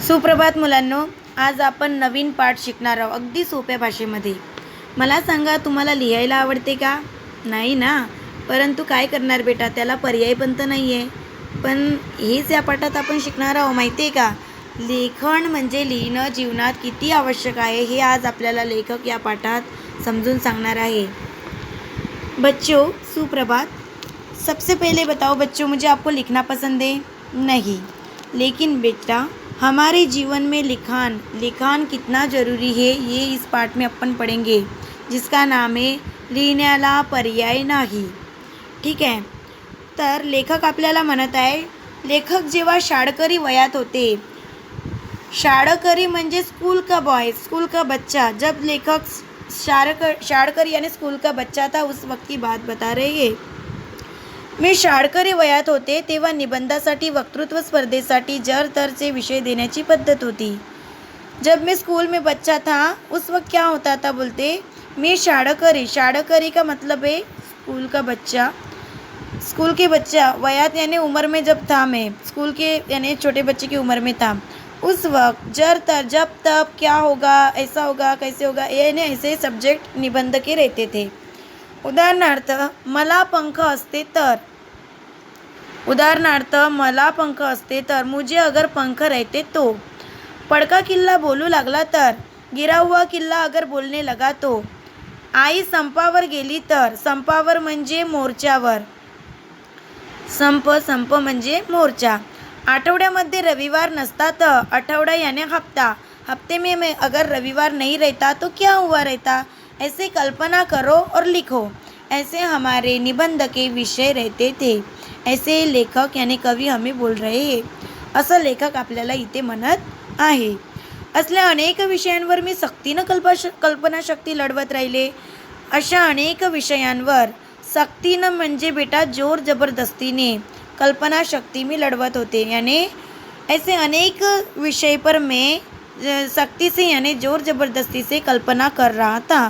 सुप्रभात मुलांनो, आज आपण नवीन पाठ शिकणार आहोत अगदी सोप्या भाषेमध्ये. मला सांगा, तुम्हाला लिहायला आवडते का? नाही ना. परंतु काय करणार बेटा, त्याला पर्याय पण तर नाही आहे. पण हेच या पाठात आपण शिकणार आहोत, माहिती आहे का? लेखन म्हणजे लिहिणं जीवनात किती आवश्यक आहे हे आज आपल्याला लेखक या पाठात समजून सांगणार आहे. बच्चों, सुप्रभात. सबसे पहले बताओ बच्चों, मुझे आपको लिखना पसंद है? नहीं. लेकिन बेटा, हमारे जीवन में लिखाण कितना ज़रूरी है ये इस पाठ में अपन पढ़ेंगे, जिसका नाम है लिहिण्याला पर्याय नाही. ठीक आहे. तर लेखक आपल्याला म्हणत आहे, लेखक जेव्हा शाळकरी वयात होते, शाळकरी म्हणजे स्कूल का बॉय, स्कूल का बच्चा. जब लेखक शाळकरी यानी स्कूल का बच्चा था, उस वक्त की बात बता रहे हैं. मी शाळकरी वयात होते तेव्हा निबंधासाठी वक्तृत्व स्पर्धेसाठी जर-तरचे विषय देण्याची पद्धत होती. जब मैं स्कूल में बच्चा था उस वक्त क्या होता था, बोलते मैं शाळकरी का मतलब है स्कूल का बच्चा. स्कूल के बच्चा वयात यानी उम्र में जब था, मैं स्कूल के यानी छोटे बच्चे की उम्र में था, उस वक्त जब तब क्या होगा, ऐसा होगा, कैसे होगा, यानी ऐसे सब्जेक्ट निबंध के रहते थे. उदाहरणार्थ मला पंख असते तर मुझे अगर पंख रहते तो. पडका किल्ला बोलू लागला तर, गिरा हुआ किल्ला अगर बोलने लगा तो. आई संपावर गेली तर, संपावर म्हणजे मोर्चावर. संप म्हणजे मोर्चा. आठवड्यामध्ये रविवार नसता तर, आठवडा यानी हफ्ता, हफ्ते में अगर रविवार नहीं रहता तो क्या हुआ रहता. ऐसे कल्पना करो और लिखो. ऐसे हमारे निबंध के विषय रहते थे. ऐसे लेखक यानी कवी हमें बोल रहे हैं. असं लेखक आपल्याला इथे म्हणत आहे. असल्या अनेक विषयांवर मी सक्तीनं कल्पनाशक्ती लढवत राहिले. अशा अनेक विषयांवर सक्तीनं म्हणजे बेटा जोर जबरदस्तीने कल्पनाशक्ती मी लढवत होते. यानी ऐसे अनेक विषय पर मैं सख्ती से यानी जोर जबरदस्ती से कल्पना कर रहा था.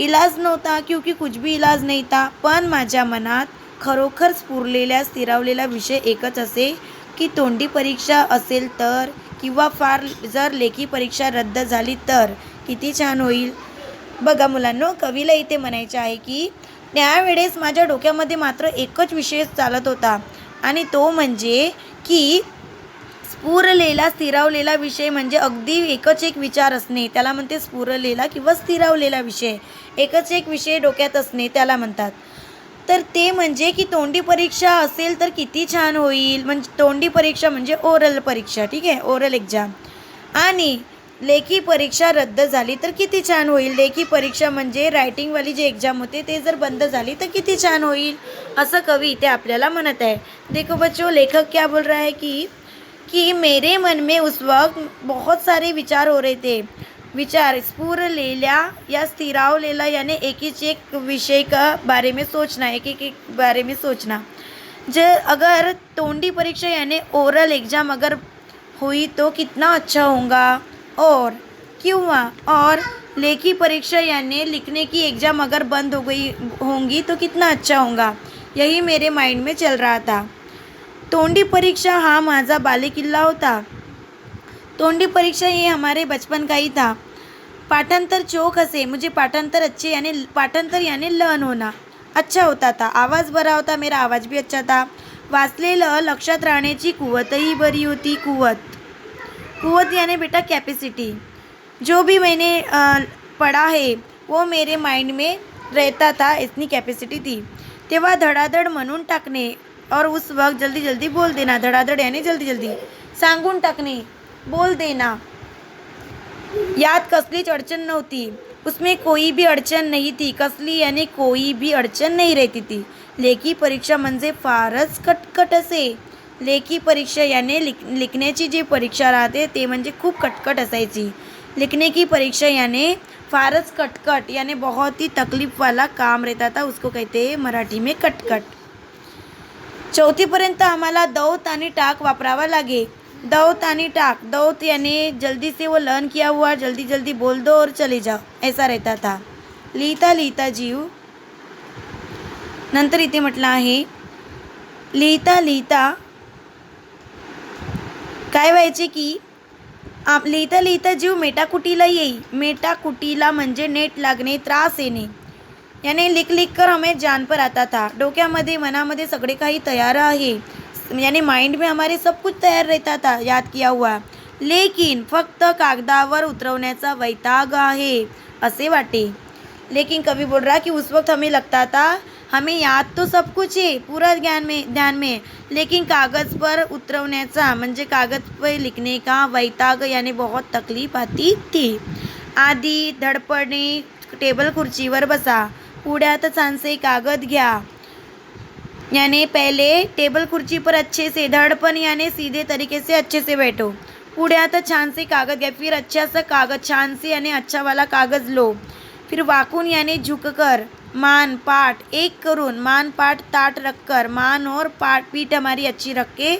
इलाज नव्हता, क्योंकि कुछ भी इलाज नहीं था. पण माझ्या मनात खरोखर स्थिरावलेला विषय एकच असे की तोंडी परीक्षा असेल तर, किंवा फार जर लेखी परीक्षा रद्द झाली तर किती छान होईल. बघा मुलांनो, कवीला इथे म्हणायचे आहे की त्यावेळेस माझ्या डोक्यामध्ये मात्र एकच विषय चालत होता, आणि तो म्हणजे की स्थिरावलेला विषय म्हणजे अगदी एकच एक विचार असणे, त्याला म्हणते स्फुरलेला किंवा स्थिरावलेला विषय. एकच एक विषय डोक्यात असणे त्याला म्हणतात. तर ते म्हणजे की तोंडी परीक्षा असेल तर किती छान होईल. म्हणजे तोंडी परीक्षा म्हणजे ओरल परीक्षा, ठीक आहे, ओरल एक्झाम. आणि लेखी परीक्षा रद्द झाली तर किती छान होईल. लेखी परीक्षा म्हणजे रायटिंगवाली जी एक्झाम होते ते जर बंद झाली तर किती छान होईल, असं कवी इथे आपल्याला म्हणत आहे. देखो बच्चों, लेखक क्या बोल रहा है कि मेरे मन में उस वक्त बहुत सारे विचार हो रहे थे. विचार स्फुरलेला या स्थिरावलेला यानी एक विषय का बारे में सोचना, एक बारे में सोचना. अगर तोंडी परीक्षा यानी ओरल एग्ज़ाम अगर हुई तो कितना अच्छा होगा, और लेखी परीक्षा यानी लिखने की एग्ज़ाम अगर बंद होंगी तो कितना अच्छा होगा. यही मेरे माइंड में चल रहा था. तोंडी परीक्षा हा माझा बालेकिल्ला होता. तोंडी परीक्षा ये हमारे बचपन का ही था. पाठांतर चोख असे, मुझे पाठांतर अच्छे यानी लर्न होना अच्छा होता था. आवाज़ बरा होता, मेरा आवाज़ भी अच्छा था. वाचलेलं लक्षात राहण्याची कुवतही बरी होती. कुवत यानी बेटा कैपेसिटी. जो भी मैंने पढ़ा है वो मेरे माइंड में रहता था, इतनी कैपेसिटी थी. तेव्हा धडाधड म्हणून टाकणे और उस वक्त जल्दी जल्दी बोल देना. धडाधड यानी जल्दी जल्दी सांगून टाकणे, बोल देना. यात कसलीच अडचण नव्हती. उसमें कोई भी अडचण नहीं थी. कसली यानी कोई भी अडचण नहीं रहती थी. लेखी परीक्षा म्हणजे फारच कटकट असे. लेखी परीक्षा यानी लिखण्याची जी परीक्षा राहते ते म्हणजे खूप कटकट असायची. लिखने की परीक्षा यानी फारच कटकट यानी बहुत ही तकलीफ वाला काम रहता था, उसको कहते हैं मराठी में कटकट. चौथीपर्यंत आम्हाला दौत आणि टाक वापरावा लागे. दौत आणि टाक, दौत यानी जल्दी से वो लर्न किया हुआ, जल्दी जल्दी बोल दो और चले जाओ, ऐसा रहता था. लिहिता लिहिता जीव. नंतर इथे म्हटलं आहे, लिहिता लिहिता काय व्हायचे की लिहिता लिहिता जीव मेटाकुटीला येई. मेटाकुटीला म्हणजे नेट लागणे, त्रास येणे. याने लिख लिख कर हमें जान पर आता था. डोक्यामध्ये मनामध्ये सगळे काही तयार आहे. यानी माइंड में हमारे सब कुछ तयार रहता था, याद किया हुआ. लेकिन फक्त कागदावर उतरवण्याचा वैताग आहे असे वाटे. लेकिन कवि बोल रहा कि उस वक्त हमें लगता था हमें याद तो सब कुछ है पूरा ध्यान में, लेकिन कागज़ पर उतरवण्याचा म्हणजे कागज पर लिखने का वैताग यानी बहुत तकलीफ आती थी. आधी धडपडणे. टेबल खुर्चीवर बसा. पुढ्यात छानसे कागद घ्या. यानी पहले टेबल कुर्सी पर अच्छे से, धड़पन यानी सीधे तरीके से अच्छे से बैठो. पुढ्यात छान से कागज घ्या. फिर अच्छा सा कागज, छान से यानी अच्छा वाला कागज लो. फिर वाकून यानी झुककर. मान पाठ एक करून, मान पाठ ताट रखकर, मान और पाठ पीठ हमारी अच्छी रख के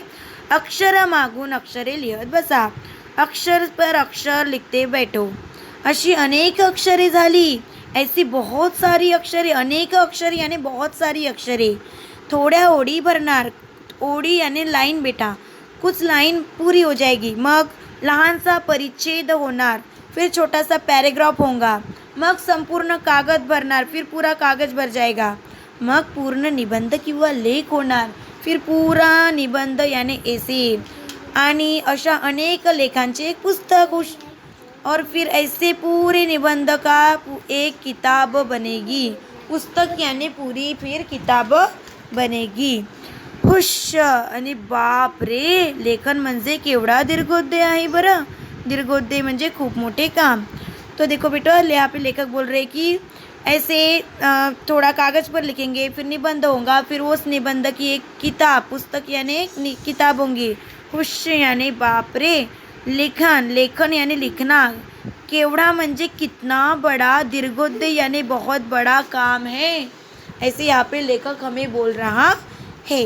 अक्षर मागून अक्षरे लिहत बसा. अक्षर पर अक्षर लिखते बैठो. अशी अनेक अक्षरे झाली. ऐसी बहुत सारी अक्षरे. अनेक अक्षरे यानी बहुत सारी अक्षरे. थोड्या ओळी भरणार. ओळी यानी लाइन बेटा. कुछ लाइन पूरी हो जाएगी. मग लहानसा परिच्छेद होणार. फिर छोटा सा पैराग्राफ होगा. मग संपूर्ण कागद भरणार. फिर पूरा कागज भर जाएगा. मग पूर्ण निबंध किंवा लेख होणार. फिर पूरा निबंध यानी ऐसे. आणि अशा अनेक लेखांचे एक पुस्तक. और फिर ऐसे पूरे निबंध का एक किताब बनेगी. पुस्तक यानी पूरी फिर किताब बनेगी. हुश. आणि बाप रे, लेखन म्हणजे केवढा दीर्घोद्दय आहे बरं. दीर्घोद्दय म्हणजे खूप मोठे काम. तो देखो बेटा, यहाँ पे लेखक बोल रहे कि ऐसे थोड़ा कागज़ पर लिखेंगे, फिर निबंध होगा, फिर उस निबंध की एक किताब, पुस्तक यानी एक किताब होंगी. हुश यानी बाप रे. लेखन, लेखन यानी लिखना. केवढा म्हणजे कितना बड़ा. दीर्घोद्दय यानी बहुत बड़ा काम है. ऐसे यहाँ पे लेखक हमें बोल रहा है.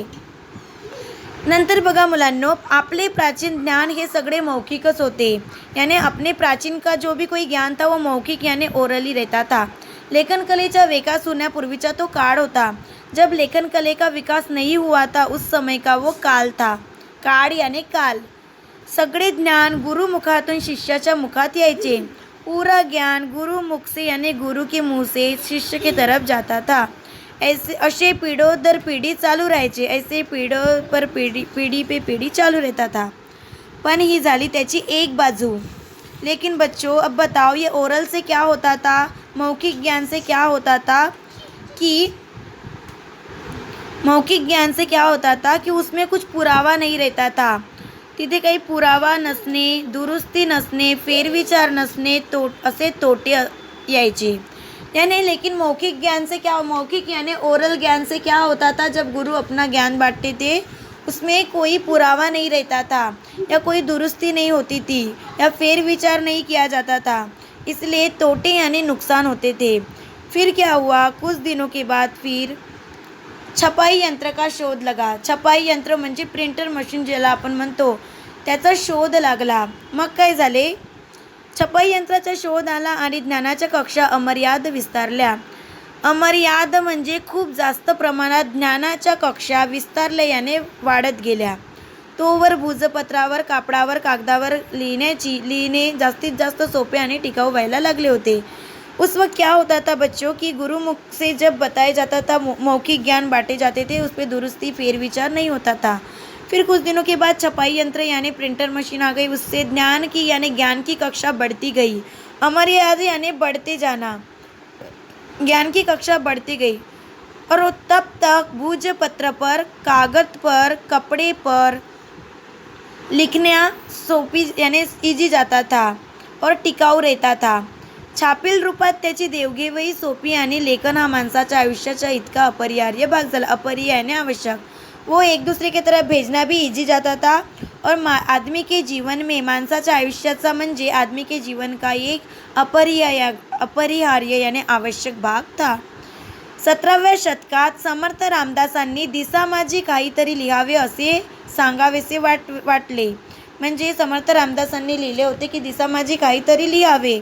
नंतर बघा मुलांनो, आपले प्राचीन ज्ञान हे सगळे मौखिकच होते. यानी अपने प्राचीन का जो भी कोई ज्ञान था वो मौखिक यानी ओरली रहता था. लेखन कलेचा विकास होण्यापूर्वीचा तो काळ होता. जब लेखन कले का विकास नहीं हुआ था उस समय का वो काल था. काळ यानी काल. सगळे ज्ञान गुरुमुखातून शिष्याच्या मुखात यायचे. पूरा ज्ञान गुरुमुख से यानी गुरु के मुँह से शिष्य के तरफ जाता था. ऐसे असे पीढ़ों दर पीढ़ी चालू राहायचे. ऐसे पीढ़ों पर पीढ़ी पे पीढ़ी चालू रहता था. पण ही झाली त्याची एक बाजू. लेकिन बच्चों अब बताओ ये ओरल से क्या होता था, मौखिक ज्ञान से क्या होता था कि मौखिक ज्ञान से क्या होता था कि उसमें कुछ पुरावा नहीं रहता था. तिथे काही पुरावा नसणे, दुरुस्ती नसणे, फेरविचार नसणे, असे तोटे यायचे. यानी लेकिन मौखिक ज्ञान से क्या, मौखिक यानी ओरल ज्ञान से क्या होता था, जब गुरु अपना ज्ञान बांटते थे उसमें कोई पुरावा नहीं रहता था, या कोई दुरुस्ती नहीं होती थी, या फेर विचार नहीं किया जाता था. इसलिए तोटे यानी नुकसान होते थे. फिर क्या हुआ, कुछ दिनों के बाद फिर छपाई यंत्र का शोध लगा. छपाई यंत्र म्हणजे प्रिंटर मशीन ज्याला आपण म्हणतो, त्याचा शोध लागला. मग काय झाले, छपाई यंत्राचा शोध आला आणि ज्ञानाच्या कक्षा अमर्याद विस्तारल्या. अमर्याद म्हणजे खूप जास्त प्रमाणात ज्ञानाच्या कक्षा विस्तारल्या याने वाढत गेल्या. तोवर भूजपत्रावर, कापडावर, कागदावर लिहिणे जास्तीत जास्त सोपे आणि टिकाऊ व्हायला लागले होते. उस वक्त क्या होता था बच्चों कि गुरुमुख से जब बताया जाता था, मौखिक ज्ञान बांटे जाते थे, उस पर दुरुस्ती फेर विचार नहीं होता था. फिर कुछ दिनों के बाद छपाई यंत्र यानी प्रिंटर मशीन आ गई. उससे ज्ञान की यानी ज्ञान की कक्षा बढ़ती गई. अमर्याद यानी बढ़ते जाना, ज्ञान की कक्षा बढ़ती गई. और तब तक भूजपत्र पर, कागज पर, कपड़े पर लिखना सोपी यानी इजी जाता था और टिकाऊ रहता था. छापील रूपात त्याची देवघेवही सोपी आणि लेखन हा माणसाच्या आयुष्याचा इतका अपरिहार्य भाग झाला. अपरिहार्य यानी आवश्यक. वो एक दूसरे की तरफ भेजना भी इजी जाता था. और आदमी के जीवन में, माणसाच्या आयुष्याचा म्हणजे आदमी के जीवन का एक अपरिहार्य यानी आवश्यक भाग था. 17व्या शतकात समर्थ रामदासांनी दिसामाजी काहीतरी लिहावे असे सांगावेसे वाटले. म्हणजे समर्थ रामदासांनी लिहिले होते की दिसामाजी काहीतरी लिहावे,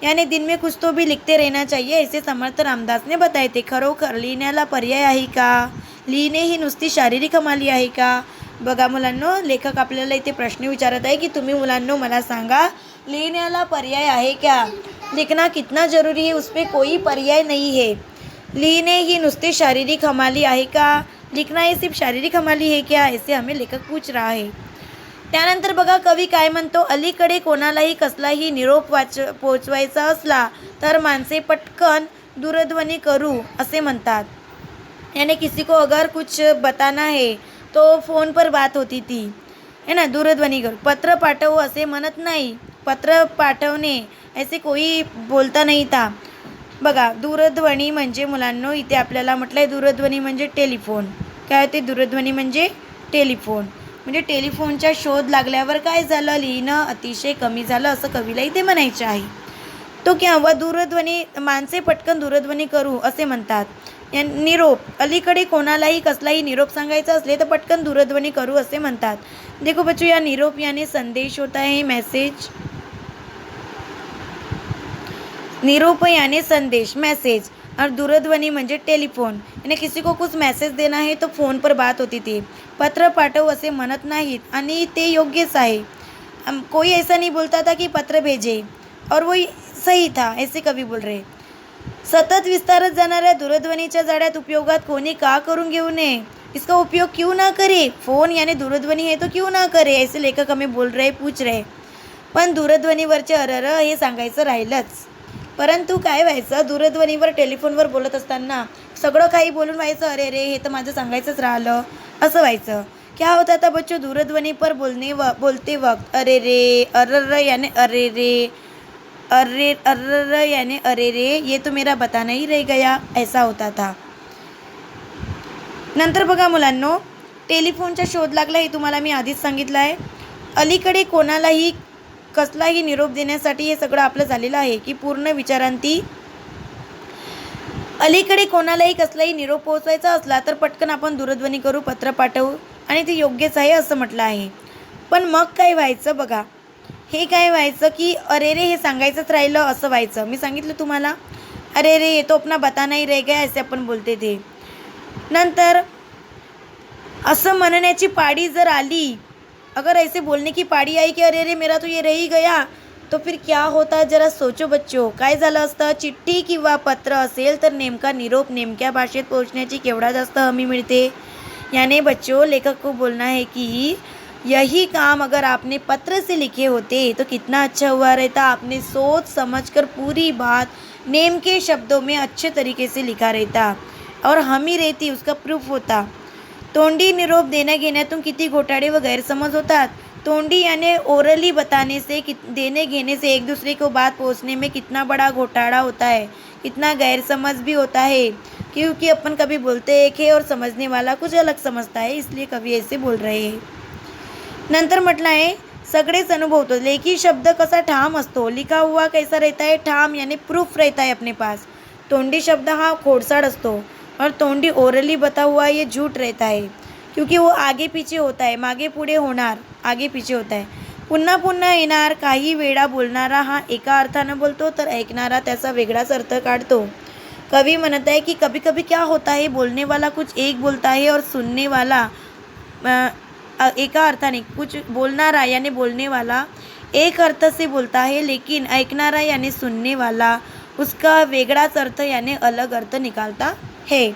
यानी दिन में कुछ तो भी लिखते रहना चाहिए, ऐसे समर्थ रामदास ने बताए थे. खरोखर लिहिण्याला पर्याय आहे का? लिहिणे ही नुसती शारीरिक कमाली आहे का? बघा मुलांनो, लेखक आपल्याला इथे प्रश्न विचारत आहे की तुम्ही मुलांनो मला सांगा, लिखने पर्याय आहे क्या? लिखना कितना ज़रूरी है, उस पर कोई पर्याय नहीं है. लिखने ही नुसती शारीरिक हमाली आहे का? लिखना ही सिर्फ शारीरिक हमाली है क्या? ऐसे हमें लेखक पूछ रहा है. त्यानंतर बघा कवी काय म्हणतो, अलीकडे कोणालाही कसलाही निरोप पोचवायचा असला तर माणसे पटकन दूरध्वनी करू असे म्हणतात. यानी किसी को अगर कुछ बताना है तो फ़ोन पर बात होती थी, है ना, दूरध्वनी करू. पत्र पाठवू असे म्हणत नाही. पत्र पाठवणे ऐसे कोई बोलता नहीं था. बघा दूरध्वनी म्हणजे मुलांनो इथे आपल्याला म्हटलं आहे दूरध्वनी म्हणजे टेलिफोन. काय होते दूरध्वनी म्हणजे टेलिफोन. म्हणजे टेलिफोनचा शोध लागल्यावर काय झालं, लिहिणं अतिशय कमी झालं असं कवीला इथे म्हणायचे आहे. तो केव्हा दूरध्वनी माणसे पटकन दूरध्वनी करू असे म्हणतात. निरोप अलीकडे कोणालाही कसलाही निरोप सांगायचा असले तर पटकन दूरध्वनी करू असे म्हणतात. देखो बच्चों या निरोप यानी संदेश होता है, मैसेज. निरोप यानी संदेश, मैसेज. और दूरध्वनि म्हणजे टेलीफोन. यानी किसी को कुछ मैसेज देना है तो फ़ोन पर बात होती थी. पत्र पाठव असे म्हणत नाहीत आणि ते योग्यच आहे. कोई ऐसा नहीं बोलता था कि पत्र भेजे और वो सही था, ऐसे कवी बोल रहे. सतत विस्तारत जाणाऱ्या दूरध्वनीच्या जाळ्यात उपयोगात कोणी का करून घेऊ नये, इसका उपयोग क्यों ना करे. फ़ोन यानी दूरध्वनी है तो क्यों ना करे, ऐसे लेखक हमें बोल रहे, पूछ रहे. पण दूरध्वनीवरचे अरर हे सांगायचं राहिलंच. परंतु काय व्हायचं, दूरध्वनीवर टेलिफोनवर बोलत असताना सगळं काही बोलून व्हायचं, अरे रे हे तर माझं सांगायचंच राहिलं असं व्हायचं. क्या होता था बच्चों, दूरध्वनी पर बोलते वक्त अरे रे, अर्र यानी अरे रे, अर्र यानी अरे रे, ये तो मेरा बताना ही रह गया, ऐसा होता था. नंतर बघा मुलांनो, टेलिफोनचा शोध लागला हे तुम्हाला मी आधीच सांगितलं आहे. अलीकडे कोणालाही कसलाही निरोप देण्यासाठी हे सगळं आपलं झालेलं आहे की पूर्ण विचारांती. अलीकडे कोणालाही कसलाही निरोप पोहोचवायचा असला तर पटकन आपण दूरध्वनी करू, पत्र पाठवू आणि ते योग्यच आहे असं म्हटलं आहे. पण मग काय व्हायचं बघा, हे काय व्हायचं की अरे रे हे सांगायचंच राहिलं असं व्हायचं. मी सांगितलं तुम्हाला, अरे रे ये तो अपना बताना ही रह गया असे आपण बोलते ते. नंतर असं म्हणण्याची पाडी जर आली, अगर ऐसे बोलने की पाड़ी आई कि अरे रे मेरा तो ये रह ही गया, तो फिर क्या होता जरा सोचो बच्चो. काय झालं असतं, चिठ्ठी किंवा पत्र असेल तर नेमका निरोप नेमक्या भाषेत पोहोचण्याची केवढा जास्त हमी मिळते. यानी बच्चों लेखक को बोलना है कि यही काम अगर आपने पत्र से लिखे होते तो कितना अच्छा हुआ रहता. आपने सोच समझकर पूरी बात नेम के शब्दों में अच्छे तरीके से लिखा रहता और हमी रहती, उसका प्रूफ होता. तोंडी निरोप देण्या घेण्यातून किती घोटाळे व गैरसमज होतात. तोंडी यानी ओरली बताने से, देने घेने से एक दूसरे को बात पहुंचने में कितना बड़ा घोटाला होता है, कितना गैरसमझ भी होता है. क्योंकि अपन कभी बोलते एक है और समझने वाला कुछ अलग समझता है, इसलिए कवी ऐसे बोल रहे हैं. नंतर म्हटलं आहे सगळेच अनुभवतो. लेखी शब्द कसा ठाम असतो, लिखा हुआ कैसा रहता है, ठाम यानी प्रूफ रहता है अपने पास. तोंडी शब्द हा खोडसाळ असतो और तोंडी ओरली बता हुआ ये झूठ रहता है, क्योंकि वो आगे पीछे होता है, मागे पुढे होणार, आगे पीछे होता है. पुन्हा पुन्हा येणार. काही वेळा बोलणारा हा एका अर्थानं बोलतो तर ऐकणारा त्याचा वेगळाच अर्थ काढतो. कवी म्हणत आहे की कभी कभी क्या होता है, बोलने वाला कुछ एक बोलता है और सुनने वाला एका अर्थाने, कुछ बोलणारा यानी बोलने वाला एक अर्थ से बोलता है, लेकिन ऐकणारा यानी सुनने वाला उसका वेगळाच अर्थ यानी अलग अर्थ निकालता है.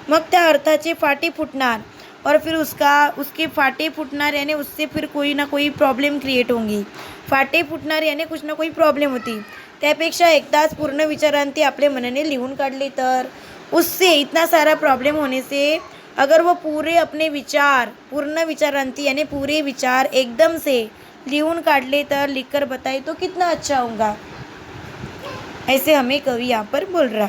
मग त्या अर्थाचे फाटे फुटणार और फिर उसके फाटे फुटणार यानी उससे फिर कोई ना कोई प्रॉब्लेम क्रिएट होंगी. फाटे फुटणार यानी कुछ ना कोई प्रॉब्लेम होती. त्यापेक्षा एकदाच पूर्ण विचारांती आपले मनाने लिहून काढले तर उससे इतना सारा प्रॉब्लेम होने से अगर वो पूरे अपने विचार, पूर्ण विचारांती यानी पूरे विचार एकदम से लिहून काढले तर, लिखकर बताए तो कितना अच्छा होगा, ऐसे हमें कवी यहाँ पर बोल रहा.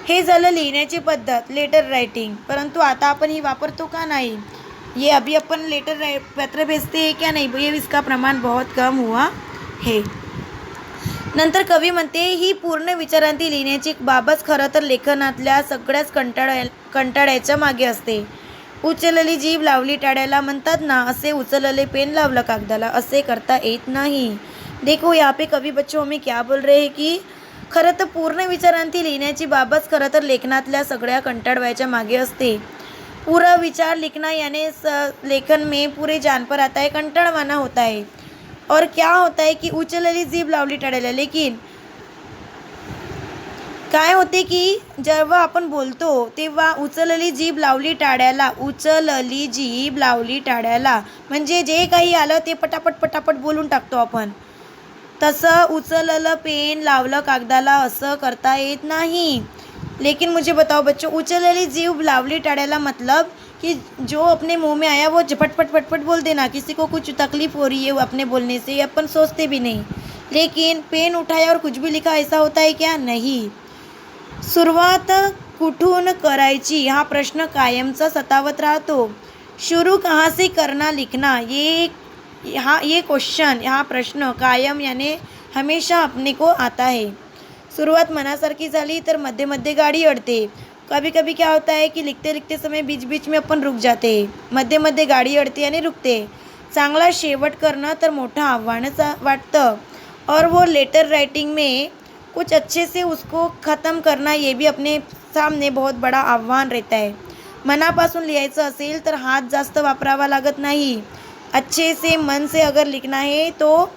हे झालं लिहिण्याची पद्धत, लेटर राइटिंग. परंतु आता आपण ही वापरतो का नाही, ये अभी अपन लेटर पत्र भेजते हैं क्या नहीं, ये इसका प्रमाण बहुत कम हुआ है. नंतर कवी म्हणते ही पूर्ण विचारांती लिहिण्याची बाबच खरं तर लेखनातल्या सगळ्याच कंटाळ्याच्या मागे असते. उचलली जीभ लावली टाळ्याला म्हणतात ना, असे उचलले पेन लावलं कागदाला असे करता येत नाही. देखो यहाँ पे कवी बच्चों में क्या बोल रहे हैं कि खरं तर पूर्ण विचारांती लिहिण्याची बाबच खरं तर लेखनातल्या सगळ्या कंटाळवायच्या मागे असते. पूरा विचार लिखना यानी लेखन में पूरे जान पर आता है, कंटाळवाना होता है. और क्या होता है की उचलली जीभ लावली टाळ्याला, लेकिन काय होते की जेव्हा आपण बोलतो तेव्हा उचलली जीभ लावली टाळ्याला, उचलली जीभ लावली टाळ्याला म्हणजे जे काही आलं ते पटापट पटापट बोलून टाकतो आपण. तसं उचललं पेन लावलं कागदाला असं करता येत नहीं. लेकिन मुझे बताओ बच्चों, उचलली जीभ लावली टाळ्याला मतलब कि जो अपने मुंह में आया वो झपटपट फटफट बोल देना. किसी को कुछ तकलीफ हो रही है अपने बोलने से, ये अपन सोचते भी नहीं. लेकिन पेन उठाया और कुछ भी लिखा, ऐसा होता है क्या? नहीं. सुरुवात कुठून करायची हा प्रश्न कायमचा सतावत राहतो. शुरू कहाँ से करना लिखना, ये क्वेश्चन, हा प्रश्न कायम याने हमेशा अपने को आता है. सुरुवात मनासारखी झाली तर मध्ये मध्ये गाडी अडते. कभी कभी क्या होता है कि लिखते लिखते समय बीच बीच में अपन रुक जाते, मध्ये मध्ये गाडी अडते आणि रुकते. चांगला शेवट करणं तर मोठं आव्हानच वाटतं. और वो लेटर राइटिंग में कुछ अच्छे से उसको ख़त्म करना, ये भी अपने सामने बहुत बड़ा आव्हान रहता है. मनापासून लिहायचं असेल तर हात जास्त वापरावा लागत नाही. अच्छे से मन से अगर लिखना है तो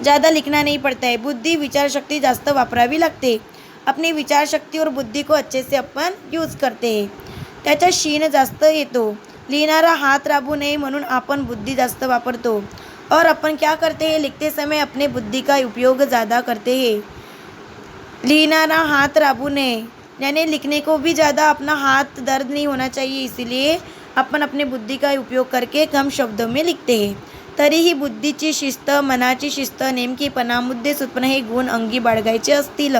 ज़्यादा लिखना नहीं पड़ता है. बुद्धि विचार शक्ति जास्त वापरावी लागते. अपनी विचार शक्ति और बुद्धि को अच्छे से अपन यूज करते हैं. त्याचा शीन जास्त येतो. लिहिणारा हात राबू नये म्हणून आपण बुद्धि जास्त वापरतो. और अपन क्या करते हैं, लिखते समय अपने बुद्धि का उपयोग ज़्यादा करते हैं. लिहिणारा हाथ राबू नये यानी लिखने को भी ज़्यादा अपना हाथ दर्द नहीं होना चाहिए, इसीलिए अपन अपने बुद्धि का उपयोग करके कम शब्दों में लिखते हैं. तरीही बुद्धीची शिस्त, मनाची शिस्त, नेमकेपणा, मुद्दे सुटपणा हे गुण अंगी बाळगायचे असतील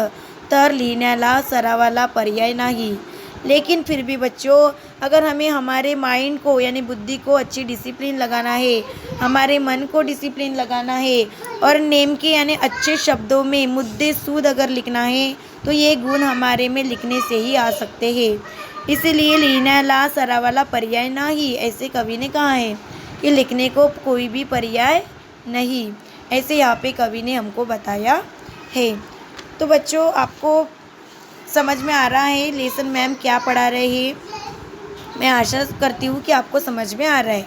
तर लिहिण्याला सरावाला पर्याय नाही. लेकिन फिर भी बच्चों, अगर हमें हमारे माइंड को यानी बुद्धि को अच्छी डिसिप्लिन लगाना है, हमारे मन को डिसिप्लिन लगाना है और नेम के यानी अच्छे शब्दों में मुद्दे सूद अगर लिखना है तो ये गुण हमारे में लिखने से ही आ सकते हैं. इसीलिए लिहिण्याला सरावाला पर्याय नहीं, ऐसे कवि ने कहा है कि लिखने को कोई भी पर्याय नहीं, ऐसे यहाँ पे कवि ने हमको बताया है. तो बच्चों, आपको समझ में आ रहा है लेसन मैम क्या पढ़ा रहे हैं? मैं आशा करती हूँ कि आपको समझ में आ रहा है.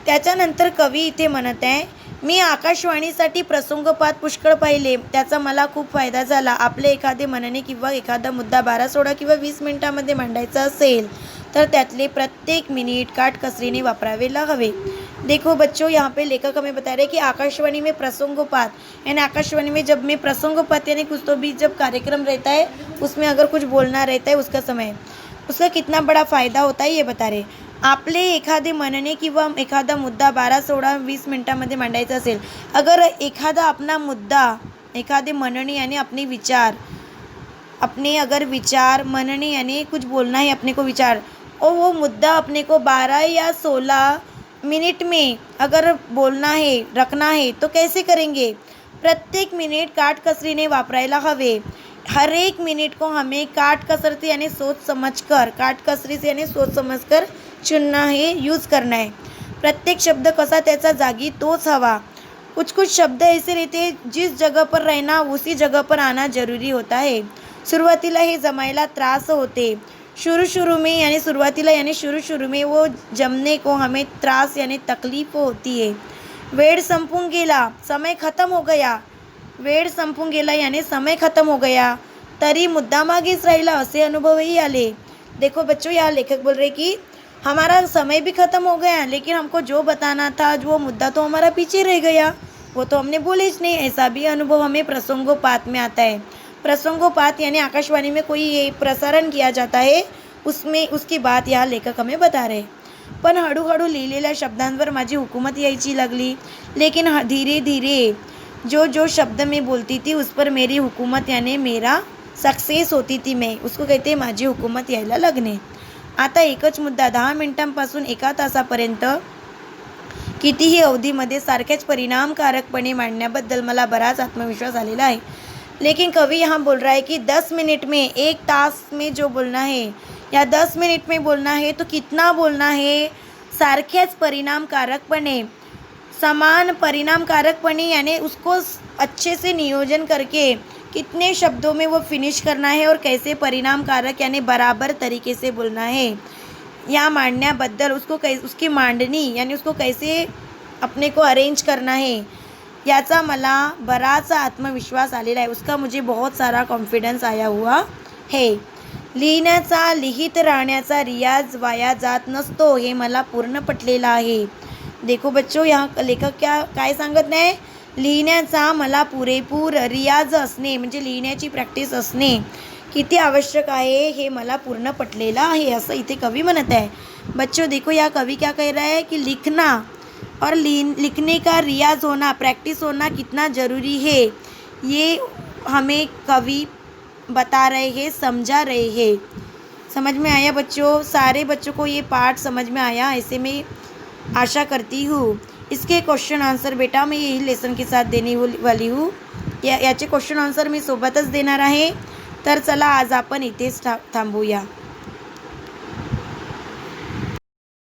त्याच्यानंतर कवी इथे म्हणत आहे, मी आकाशवाणीसाठी प्रसंगोपात पुष्कळ पाहिले, त्याचा मला खूप फायदा झाला. आपले एखादे म्हणणे किंवा एखादा मुद्दा 12-16 किंवा 20 मिनिटांमध्ये मांडायचा असेल तर त्यातले प्रत्येक मिनिट काटकसरीने वापरावे हवे. देखो बच्चों, यहाँ पे लेखक हमें बता रहे हैं कि आकाशवाणी में प्रसंगोपात यानी आकाशवाणी में जब मैं प्रसंगोपात यानी कुछ तो भी जब कार्यक्रम रहता है उसमें अगर कुछ बोलना रहता है उसका समय, उसका कितना बड़ा फ़ायदा होता है ये बता रहे. आपले एखादे म्हणणे किंवा एखादा मुद्दा 12-16-20 मिनिटांमध्ये मांडायचा असेल, अगर एखादा अपना मुद्दा, एखादे म्हणणे यानी अपने विचार, अपने अगर विचार, म्हणणे यानी कुछ बोलना है अपने को विचार, और वो मुद्दा अपने को 12 या 16 मिनट में अगर बोलना है, रखना है तो कैसे करेंगे? प्रत्येक मिनट काटकसरीने वापरायला हवे. हर एक मिनट को हमें काटकसर से यानी सोच समझकर, काटकसरी से यानी सोच समझकर चुनना है, यूज़ करना है. प्रत्येक शब्द कसा त्याचा जागी तोच हवा. कुछ कुछ शब्द ऐसे रहते हैं जिस जगह पर रहना उसी जगह पर आना ज़रूरी होता है. सुरुवातीला हे जमायला त्रास होते. शुरू में यानी सुरुवातीला यानी शुरू में वो जमने को हमें त्रास यानी तकलीफ होती है. वेळ संपून गेला, समय खत्म हो गया, वेळ संपून गेला यानी समय खत्म हो गया, तरी मुद्दा मागेच राहिला असे अनुभवही आले. देखो बच्चों, यहाँ लेखक बोल रहे कि हमारा समय भी ख़त्म हो गया लेकिन हमको जो बताना था, जो मुद्दा तो हमारा पीछे रह गया, वो तो हमने बोले ही नहीं. ऐसा भी अनुभव हमें प्रसंगोपात में आता है. प्रसंगोपात यानी आकाशवाणी में कोई ये प्रसारण किया जाता है, उसमें उसकी बात यहाँ लेखक हमें बता रहे. पण हळूहळू लिहिलेल्या शब्दांवर माझी हुकूमत यायची लागली. लेकिन धीरे धीरे जो शब्द मैं बोलती थी उस पर मेरी हुकूमत यानी मेरा सक्सेस होती थी. मैं उसको कहते माझी हुकूमत यायला लागणे. आता एकच मुद्दा 10 मिनिटांपासून 1 तासापर्यंत कितीही अवधीमध्ये सारख्याच परिणामकारकपणे मांडण्याबद्दल मला बराच आत्मविश्वास आलेला आहे. लेकिन कवि यहाँ बोल रहा है कि 10 मिनट में, 1 तास में जो बोलना है या 10 मिनट में बोलना है तो कितना बोलना है, सारख्याच परिणामकारकपणे, समान परिणामकारकपणे यानी उसको अच्छे से नियोजन करके कितने शब्दों में वो फिनिश करना है और कैसे परिणामकारक यानी बराबर तरीके से बोलना है. या मांडण्याबद्दल उसको उसकी मांडनी यानी उसको कैसे अपने को अरेंज करना है, याचा मला बराच आत्मविश्वास आलेला आहे. उसका मुझे बहुत सारा कॉन्फिडन्स आया हुआ है. लिहिण्याचा, लिहित राहण्याचा रियाज वाया जात नसतो हे मला पूर्ण पटलेलं आहे. देखो बच्चो, यहाँ लेखक काय सांगत नाही, लिहिण्याचा मला पुरेपूर रियाज असणे म्हणजे लिहिण्याची प्रॅक्टिस असणे किती आवश्यक आहे हे मला पूर्ण पटलेलं आहे, असं इथे कवी म्हणत आहे. बच्चों देखो, या कवि क्या कह रहा है कि लिखना और लिखने का रियाज होना, प्रैक्टिस होना कितना ज़रूरी है, ये हमें कवि बता रहे हैं, समझा रहे हैं. समझ में आया बच्चों? सारे बच्चों को ये पाठ समझ में आया ऐसे मैं आशा करती हूँ. इसके क्वेश्चन आंसर बेटा मैं यही लेसन के साथ देने वाली हूँ. याचे क्वेश्चन आन्सर मी सोबतच देणार आहे. तर चला आज आपण इथेच थांबूया.